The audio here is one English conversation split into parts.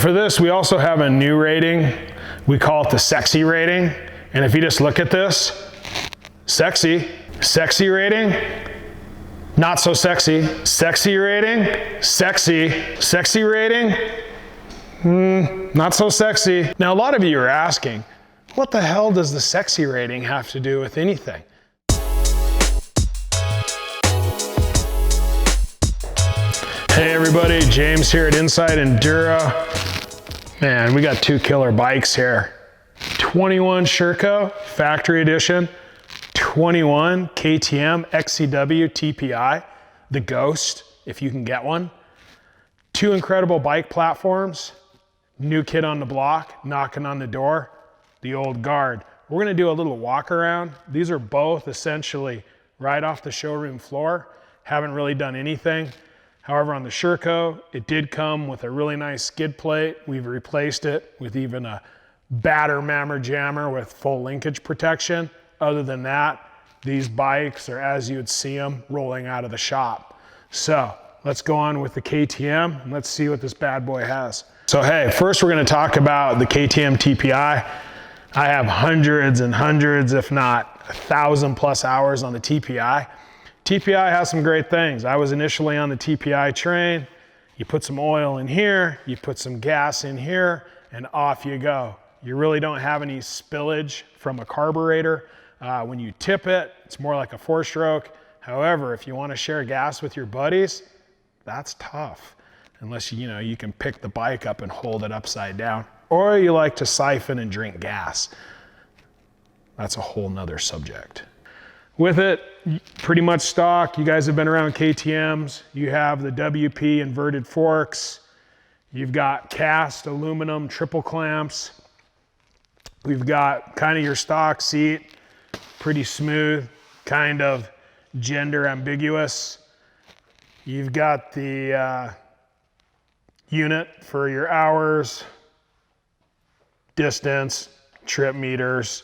For this, we also have a new rating. We call it the sexy rating. And if you just look at this, sexy rating, not so sexy, sexy rating, sexy rating, not so sexy. Now, a lot of you are asking, what the hell does the sexy rating have to do with anything? Hey everybody, James here at Inside Enduro. Man, we got two killer bikes here. 21 Sherco, factory edition. 21 KTM XCW TPI, the Ghost, if you can get one. Two incredible bike platforms. New kid on the block, knocking on the door, the old guard. We're gonna do a little walk around. These are both essentially right off the showroom floor. Haven't really done anything. However, on the Sherco, it did come with a really nice skid plate. We've replaced it with even a batter mammer jammer with full linkage protection. Other than that, these bikes are as you would see them rolling out of the shop. So let's go on with the KTM and let's see what this bad boy has. So hey, first we're gonna talk about the KTM TPI. I have hundreds and hundreds, if not 1,000+ hours on the TPI. TPI has some great things. I was initially on the TPI train. You put some oil in here, you put some gas in here, and off you go. You really don't have any spillage from a carburetor. When you tip it, it's more like a 4-stroke. However, if you want to share gas with your buddies, that's tough. Unless you can pick the bike up and hold it upside down. Or you like to siphon and drink gas. That's a whole nother subject. With it, pretty much stock. You guys have been around KTMs. You have the WP inverted forks. You've got cast aluminum triple clamps. We've got kind of your stock seat, pretty smooth, kind of gender ambiguous. You've got the unit for your hours, distance, trip meters,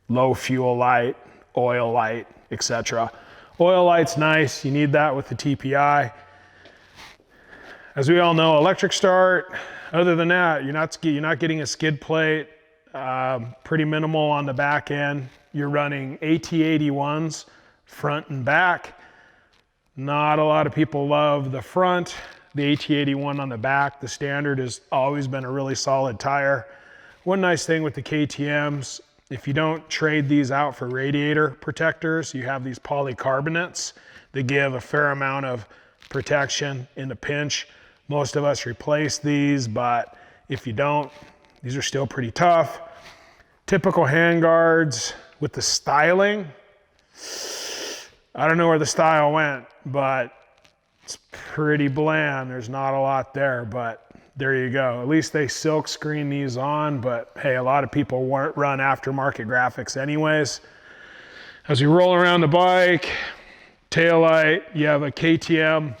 low fuel light, oil light, etc. Oil light's nice, you need that with the TPI. As we all know, electric start. Other than that, you're not getting a skid plate. Pretty minimal on the back end. You're running AT81s front and back. Not a lot of people love the front. The AT81 on the back, the standard, has always been a really solid tire. One nice thing with the KTMs, if you don't trade these out for radiator protectors, you have these polycarbonates that give a fair amount of protection in a pinch. Most of us replace these, but if you don't, these are still pretty tough. Typical handguards with the styling. I don't know where the style went, but it's pretty bland. There's not a lot there, but there you go. At least they silk screen these on, but hey, a lot of people run aftermarket graphics anyways. As we roll around the bike, taillight, you have a KTM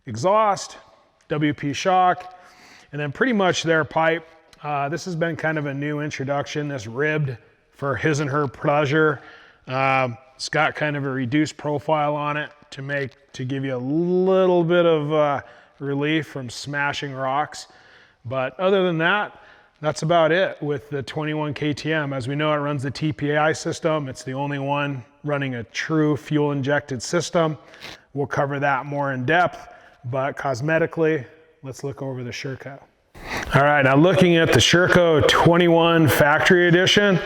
exhaust, WP shock, and then pretty much their pipe. This has been kind of a new introduction, this ribbed for his and her pleasure. It's got kind of a reduced profile on it to give you a little bit of relief from smashing rocks. But other than that, that's about it with the 21 KTM. As we know, it runs the TPI system. It's the only one running a true fuel injected system. We'll cover that more in depth, but cosmetically, let's look over the Sherco. All right, now looking at the Sherco 21 factory edition,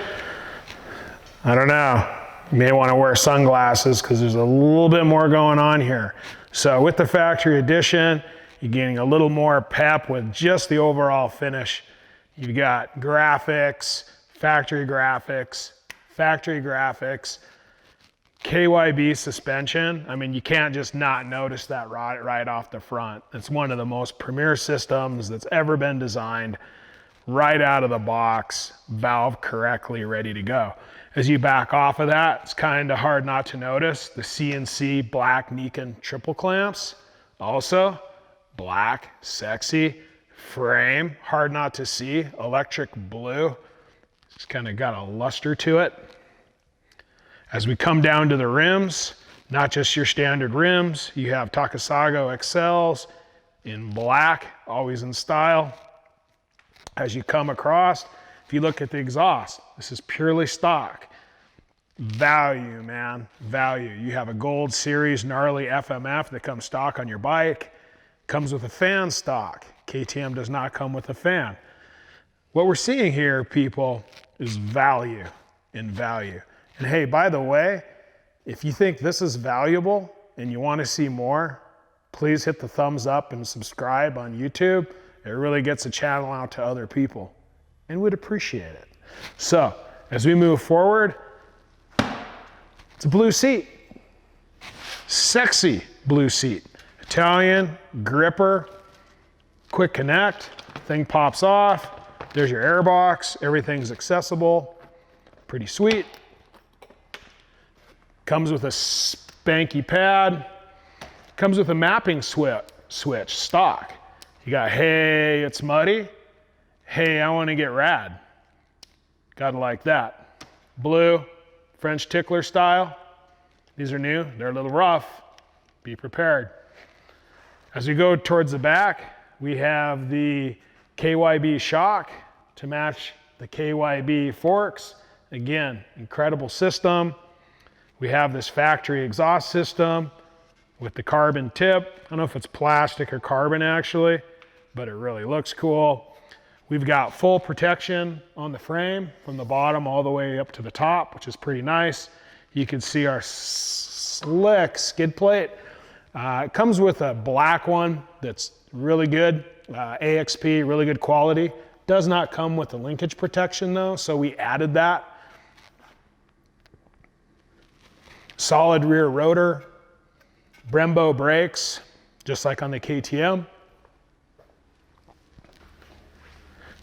I don't know, you may want to wear sunglasses because there's a little bit more going on here. So with the factory edition, you're getting a little more pep with just the overall finish. You've got graphics, factory graphics, KYB suspension. I mean, you can't just not notice that right off the front. It's one of the most premier systems that's ever been designed. Right out of the box, valve correctly, ready to go. As you back off of that, it's kind of hard not to notice the CNC black Nikon triple clamps. Also, black, sexy frame, hard not to see, electric blue. It's kind of got a luster to it. As we come down to the rims, not just your standard rims, you have Takasago XLs, in black, always in style. As you come across, if you look at the exhaust, this is purely stock. Value, man, value. You have a Gold Series gnarly FMF that comes stock on your bike. Comes with a fan stock. KTM does not come with a fan. What we're seeing here, people, is value in value. And hey, by the way, if you think this is valuable and you want to see more, please hit the thumbs up and subscribe on YouTube. It really gets the channel out to other people, and we'd appreciate it. So, as we move forward, it's a blue seat. Sexy blue seat. Italian, gripper, quick connect, thing pops off. There's your air box, everything's accessible. Pretty sweet. Comes with a spanky pad. Comes with a mapping switch, stock. You got, hey, it's muddy. Hey, I wanna get rad. Gotta like that. Blue, French tickler style. These are new, they're a little rough. Be prepared. As we go towards the back, we have the KYB shock to match the KYB forks. Again, incredible system. We have this factory exhaust system with the carbon tip. I don't know if it's plastic or carbon actually, but it really looks cool. We've got full protection on the frame from the bottom all the way up to the top, which is pretty nice. You can see our slick skid plate. It comes with a black one that's really good, AXP, really good quality. Does not come with the linkage protection though, so we added that. Solid rear rotor, Brembo brakes, just like on the KTM.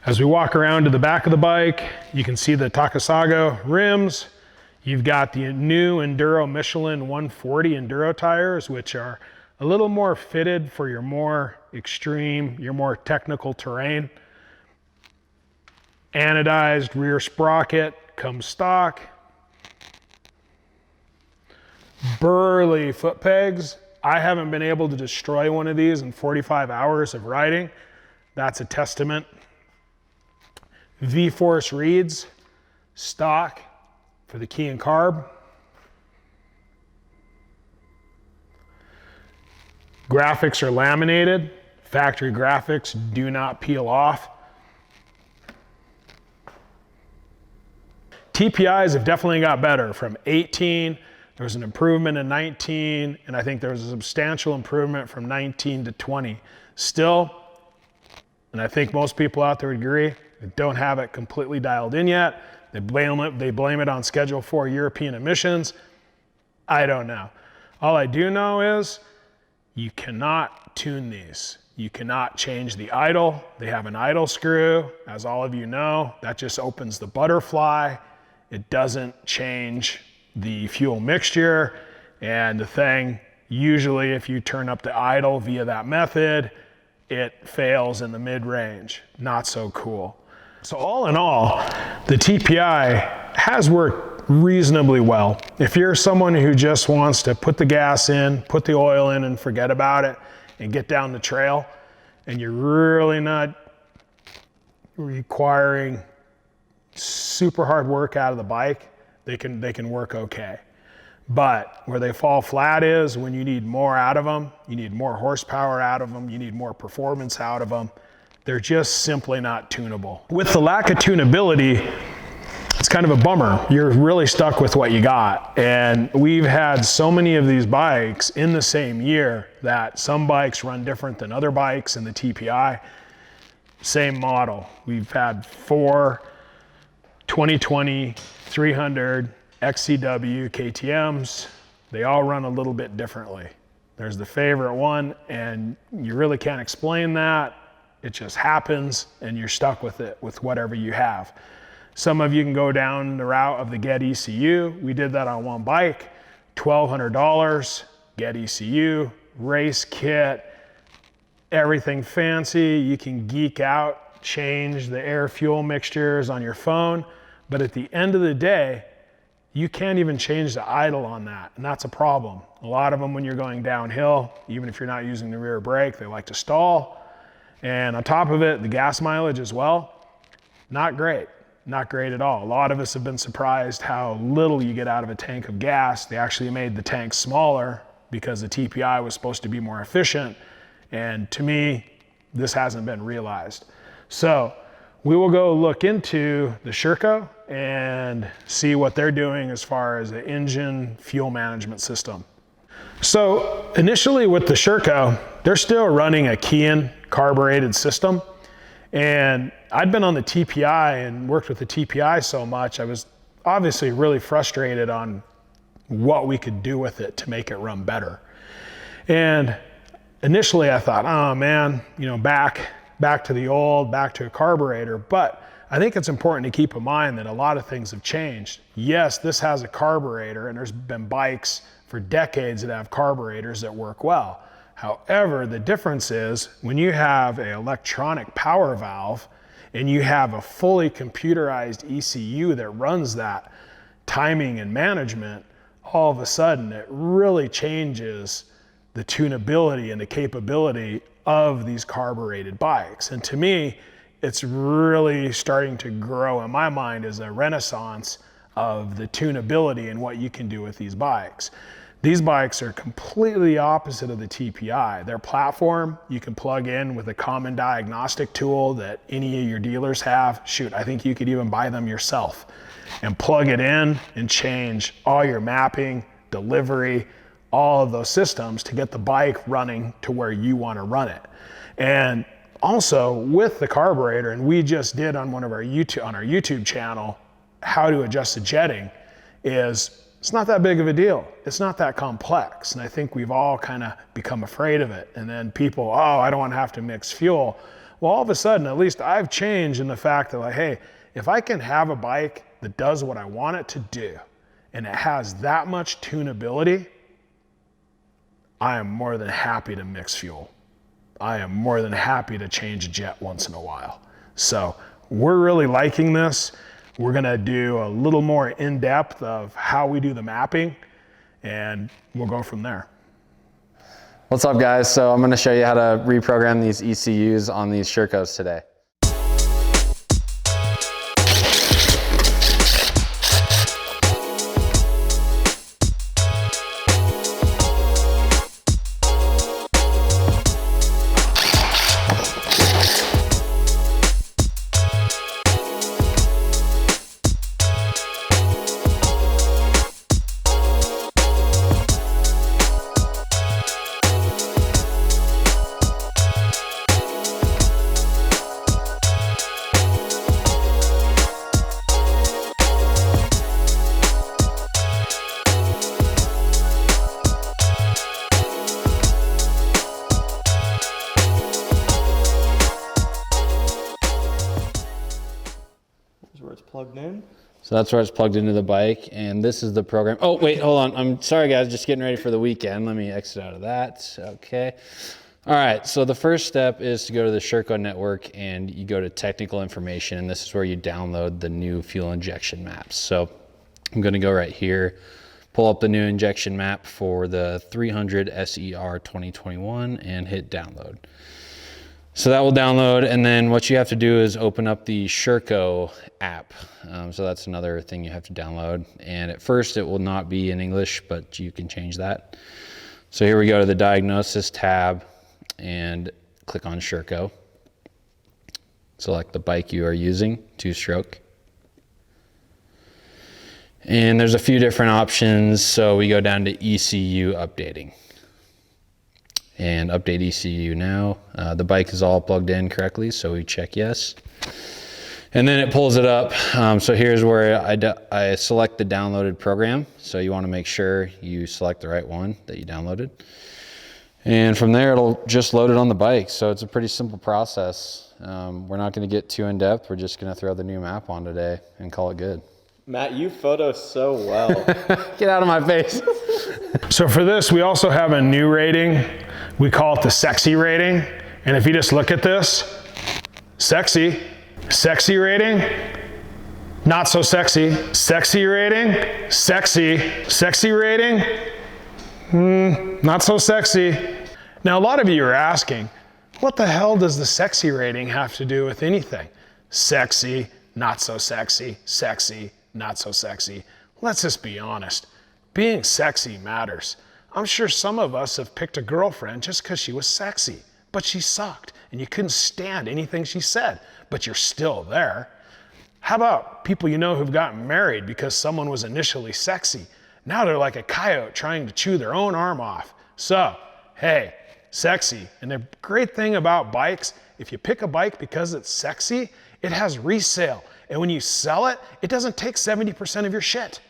As we walk around to the back of the bike, you can see the Takasago rims. You've got the new Enduro Michelin 140 Enduro tires, which are a little more fitted for your more extreme, your more technical terrain. Anodized rear sprocket comes stock. Burly foot pegs. I haven't been able to destroy one of these in 45 hours of riding. That's a testament. V-Force reeds, stock for the key and carb. Graphics are laminated. Factory graphics do not peel off. TPIs have definitely got better. From 18, there was an improvement in 19, and I think there was a substantial improvement from 19 to 20. Still, and I think most people out there would agree, they don't have it completely dialed in yet. They blame it on Schedule 4 European emissions. I don't know. All I do know is you cannot tune these. You cannot change the idle. They have an idle screw, as all of you know. That just opens the butterfly. It doesn't change the fuel mixture. And the thing, usually if you turn up the idle via that method, it fails in the mid-range. Not so cool. So all in all, the TPI has worked reasonably well. If you're someone who just wants to put the gas in, put the oil in and forget about it and get down the trail, and you're really not requiring super hard work out of the bike, they can work okay. But where they fall flat is when you need more out of them, you need more horsepower out of them, you need more performance out of them. They're just simply not tunable. With the lack of tunability, it's kind of a bummer. You're really stuck with what you got. And we've had so many of these bikes in the same year that some bikes run different than other bikes in the TPI. Same model. We've had 4 2020 300 XCW KTMs. They all run a little bit differently. There's the favorite one, and you really can't explain that. It just happens, and you're stuck with it, with whatever you have. Some of you can go down the route of the Get ECU. We did that on one bike, $1,200, Get ECU, race kit, everything fancy. You can geek out, change the air fuel mixtures on your phone, but at the end of the day, you can't even change the idle on that, and that's a problem. A lot of them, when you're going downhill, even if you're not using the rear brake, they like to stall. And on top of it, the gas mileage as well, not great. Not great at all. A lot of us have been surprised how little you get out of a tank of gas. They actually made the tank smaller because the TPI was supposed to be more efficient. And to me, this hasn't been realized. So we will go look into the Sherco and see what they're doing as far as the engine fuel management system. So initially with the Sherco, they're still running a Kian carbureted system. And I'd been on the TPI and worked with the TPI so much, I was obviously really frustrated on what we could do with it to make it run better. And initially I thought, oh man, you know, back to the old, back to a carburetor. But I think it's important to keep in mind that a lot of things have changed. Yes, this has a carburetor, and there's been bikes for decades that have carburetors that work well. However, the difference is when you have an electronic power valve and you have a fully computerized ECU that runs that timing and management, all of a sudden it really changes the tunability and the capability of these carbureted bikes. And to me, it's really starting to grow in my mind as a renaissance of the tunability and what you can do with these bikes. These bikes are completely opposite of the TPI. Their platform, you can plug in with a common diagnostic tool that any of your dealers have. Shoot, I think you could even buy them yourself and plug it in and change all your mapping, delivery, all of those systems to get the bike running to where you want to run it. And also with the carburetor, and we just did on our YouTube channel, how to adjust the jetting, is it's not that big of a deal. It's not that complex. And I think we've all kind of become afraid of it. And then people, oh, I don't want to have to mix fuel. Well, all of a sudden, at least I've changed in the fact that, like, hey, if I can have a bike that does what I want it to do, and it has that much tunability, I am more than happy to mix fuel. I am more than happy to change a jet once in a while. So we're really liking this. We're gonna do a little more in-depth of how we do the mapping, and we'll go from there. What's up, guys? So I'm gonna show you how to reprogram these ECUs on these Shercos today. Where it's plugged in. So that's where it's plugged into the bike, and this is the program. Oh, wait, hold on. I'm sorry, guys, just getting ready for the weekend. Let me exit out of that. Okay. All right, so the first step is to go to the Sherco network, and you go to technical information, and this is where you download the new fuel injection maps. So I'm gonna go right here, pull up the new injection map for the 300 SER 2021 and hit download. So that will download, and then what you have to do is open up the Sherco app. So that's another thing you have to download. And at first it will not be in English, but you can change that. So here we go to the diagnosis tab and click on Sherco. Select the bike you are using, 2-stroke. And there's a few different options. So we go down to ECU updating. And update ECU now. The bike is all plugged in correctly, so we check yes. And then it pulls it up. So here's where I select the downloaded program. So you want to make sure you select the right one that you downloaded. And from there, it'll just load it on the bike. So it's a pretty simple process. We're not going to get too in depth. We're just going to throw the new map on today and call it good. Matt, you photo so well. Get out of my face. So for this, we also have a new rating. We call it the sexy rating. And if you just look at this, sexy rating, Not so sexy. Sexy rating? Sexy. Sexy rating? Not so sexy. Now, a lot of you are asking, what the hell does the sexy rating have to do with anything? Sexy, not so sexy, sexy, not so sexy. Let's just be honest. Being sexy matters. I'm sure some of us have picked a girlfriend just because she was sexy, but she sucked and you couldn't stand anything she said, but you're still there. How about people you know who've gotten married because someone was initially sexy? Now they're like a coyote trying to chew their own arm off. So, hey, sexy. And the great thing about bikes, if you pick a bike because it's sexy, it has resale. And when you sell it, it doesn't take 70% of your shit.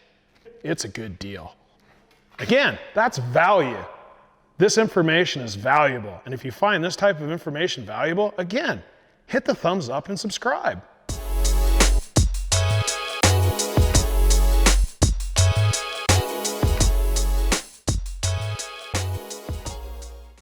It's a good deal. Again, that's value. This information is valuable. And if you find this type of information valuable, again, hit the thumbs up and subscribe.